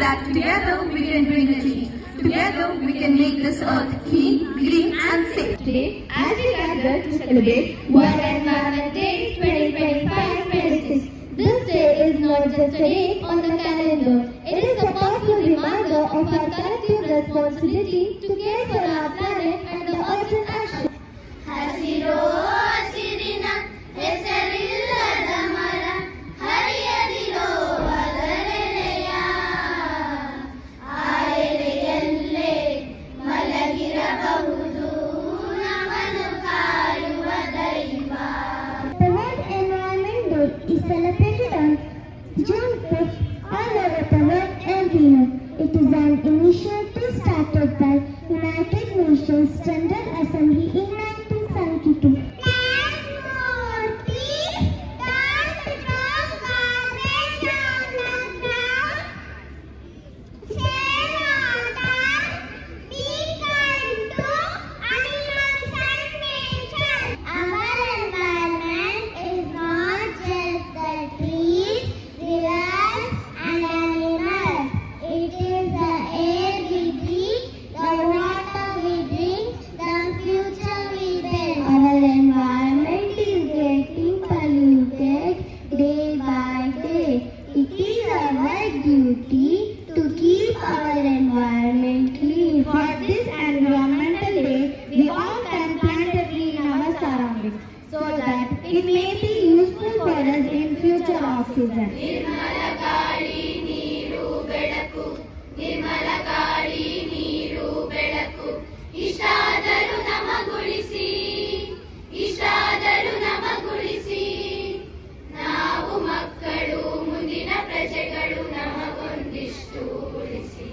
that together we can bring a change. Together we can make this earth clean, green and safe. Today, as we gather to celebrate World Environment Day 2025-26, this day is not just a day on the calendar. It is a powerful reminder of our collective responsibility to care for our planet and the urgent action. ಹಸಿರೋ ಹಸಿರಿನ ಹೆಸರಿಲ್ಲದ ಮರ ಹರಿಯದಿರೋ ಅದರೆಲೆಯ ಆ ಎಲೆಯಲ್ಲೇ ಮಲಗಿರಬಹುದು ನಮ್ಮನ್ನು ಕಾಯುವ ದೈವ. The World Environment Day is celebrated on June 5th all over the world every year. It is an initiative started by United Nations General Assembly in 1972. Plant more trees, don't throw garbage on the ground. Share water, be kind to animals and nature. Our environment is not just the trees, rivers and animals. It is the air we breathe, the water we drink, the future we build. Our environment is getting polluted day by day. It is our duty to keep our environment clean. For this environmental day, we all can plant a tree in our surroundings so that it may be useful for us in future oxygen. ನಿರ್ಮಲ ಗಾಳಿ ನೀರು ಬೆಳಕು, ನಿರ್ಮಲ ಗಾಳಿ ನೀರು ಬೆಳಕು, ಇಷ್ಟಾದರೂ ನಮಗುಳಿಸಿ, ಇಷ್ಟಾದರೂ ನಮಗುಳಿಸಿ. ನಾವು ಮಕ್ಕಳು ಮುಂದಿನ ಪ್ರಜೆಗಳು, ನಮಗೊಂದಿಷ್ಟು ಉಳಿಸಿ.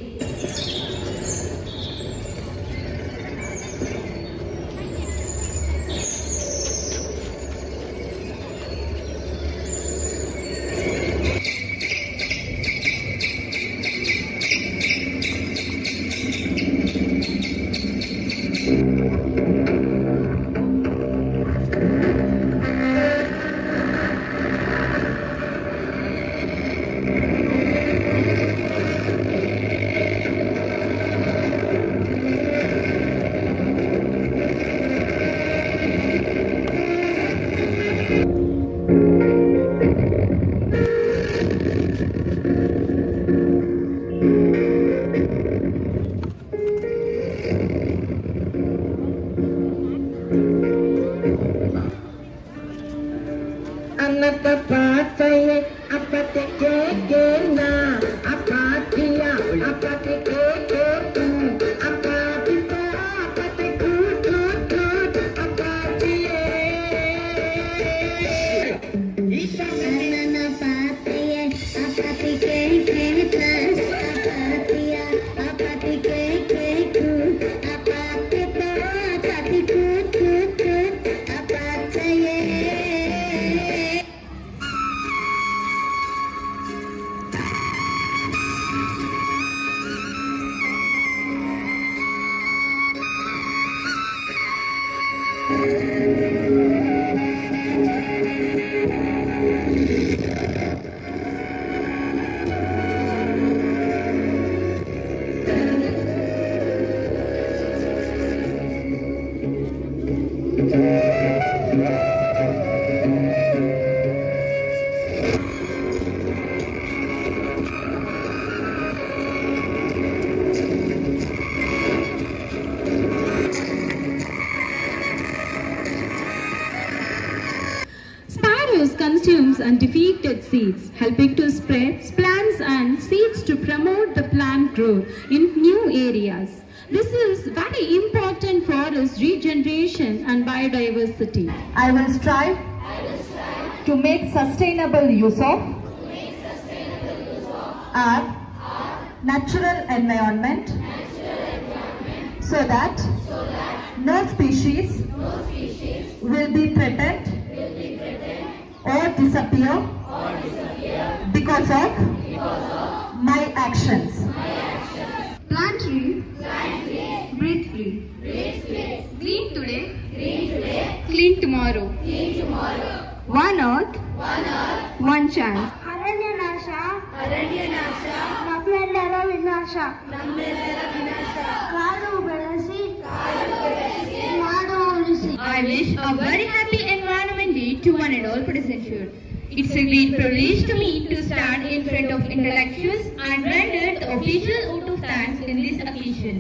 Consumes and defeated seeds, helping to spread plants and seeds to promote the plant growth in new areas. This is very important for us regeneration and biodiversity. I will strive to make sustainable use of our natural environment so that no species will be threatened or disappear because of my actions. Plant tree, breathe free. Green today, clean tomorrow. One earth, one chance. ಅರಣ್ಯ ನಾಶ ಮಕ್ಕಳೆಲ್ಲರೂ ವಿನಾಶ ಕಾಡು ಬೆಳೆಸಿ ನಾಡು ಉಳಿಸಿ. I wish a very happy Environment Day to one and all present here. It's a great privilege to me to stand in front of intellectuals and render the official vote of thanks in this occasion.